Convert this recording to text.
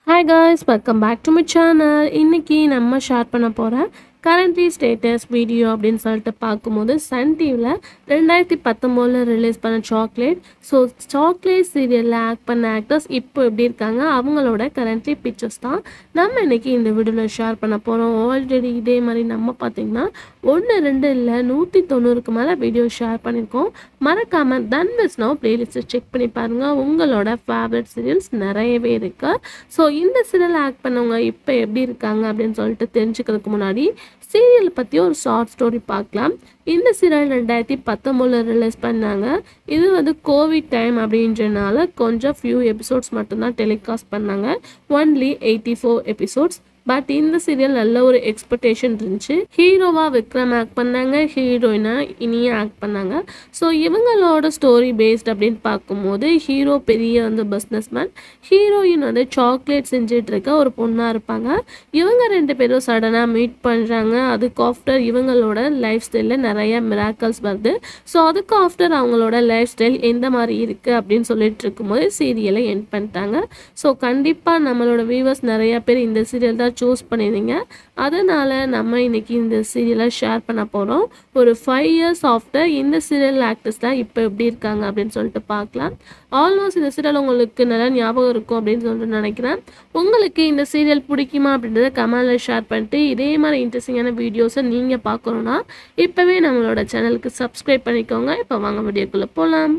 Hi guys, welcome back to my channel. இன்னைக்கு நம்ம share பண்ண போற கரண்ட்லி ஸ்டேட்டஸ் வீடியோ அப்படின்னு சொல்லிட்டு பார்க்கும்போது சன் டிவியில் 2019 ரிலீஸ் பண்ண சாக்லேட். ஸோ சாக்லேட் சீரியலில் ஆக்ட் பண்ண ஆக்டர்ஸ் இப்போ எப்படி இருக்காங்க, அவங்களோட கரண்ட்லி பிக்சர்ஸ் தான் நம்ம இன்னைக்கு இந்த வீடியோவில் ஷேர் பண்ண போகிறோம். ஆல்ரெடி இதே மாதிரி நம்ம பார்த்திங்கன்னா 1-2 இல்லை 190க்கு மேலே வீடியோ ஷேர் பண்ணியிருக்கோம். மறக்காமல் தன் மிஸ் நவ் பிளேலிஸ்ட்டை செக் பண்ணி பாருங்கள். உங்களோட ஃபேவரட் சீரியல்ஸ் நிறையவே இருக்குது. ஸோ இந்த சீரியல் ஆக்ட் பண்ணவங்க இப்போ எப்படி இருக்காங்க அப்படின்னு சொல்லிட்டு தெரிஞ்சுக்கிறதுக்கு முன்னாடி சீரியல் பற்றி ஒரு ஷார்ட் ஸ்டோரி பார்க்கலாம். இந்த சீரியல் 2019 ரிலீஸ் பண்ணாங்க. இது வந்து கோவிட் டைம் அப்படின்றனால கொஞ்சம் ஃபியூ எபிசோட்ஸ் மட்டும்தான் டெலிகாஸ்ட் பண்ணாங்க. Only 84 episodes. பட் இந்த சீரியல் நல்ல ஒரு எக்ஸ்பெக்டேஷன் இருந்துச்சு. ஹீரோவா விக்ரம் ஆக்ட் பண்ணாங்க, ஹீரோயினா இனியா ஆக்ட் பண்ணாங்க. ஸோ இவங்களோட ஸ்டோரி பேஸ்ட் அப்படின்னு பார்க்கும்போது ஹீரோ பெரிய வந்து பிஸ்னஸ்மேன், ஹீரோயின் வந்து சாக்லேட் செஞ்சுட்டு இருக்க ஒரு பொண்ணாக இருப்பாங்க. இவங்க 2 பேரும் சடனாக மீட் பண்ணுறாங்க. அதுக்கு ஆஃப்டர் இவங்களோட லைஃப் ஸ்டைலில் நிறைய மிராக்கல்ஸ் வருது. ஸோ அதுக்கு ஆஃப்டர் அவங்களோட லைஃப் ஸ்டைல் எந்த மாதிரி இருக்குது அப்படின்னு சொல்லிட்டு இருக்கும்போது சீரியலை எண்ட் பண்ணிட்டாங்க. ஸோ கண்டிப்பாக நம்மளோட வியூவர்ஸ் நிறைய பேர் இந்த சீரியல் தான் சூஸ் பண்ணிடுங்க. அதனால் நம்ம இன்றைக்கி இந்த சீரியலை ஷேர் பண்ண போகிறோம். ஒரு 5 இயர்ஸ் ஆஃப்டர் இந்த சீரியல் ஆக்டர்ஸ்லாம் இப்போ எப்படி இருக்காங்க அப்படின்னு சொல்லிட்டு பார்க்கலாம். ஆல்மோஸ்ட் இந்த சீரியல் உங்களுக்கு நல்லா ஞாபகம் இருக்கும் அப்படின்னு சொல்லிட்டு நினைக்கிறேன். உங்களுக்கு இந்த சீரியல் பிடிக்குமா அப்படின்றத கமெண்டில் ஷேர் பண்ணிட்டு இதே மாதிரி இன்ட்ரெஸ்டிங்கான வீடியோஸை நீங்கள் பார்க்கணுன்னா இப்போவே நம்மளோட சேனலுக்கு சப்ஸ்கிரைப் பண்ணிக்கோங்க. இப்போ வாங்க வீடியோக்குள்ளே போகலாம்.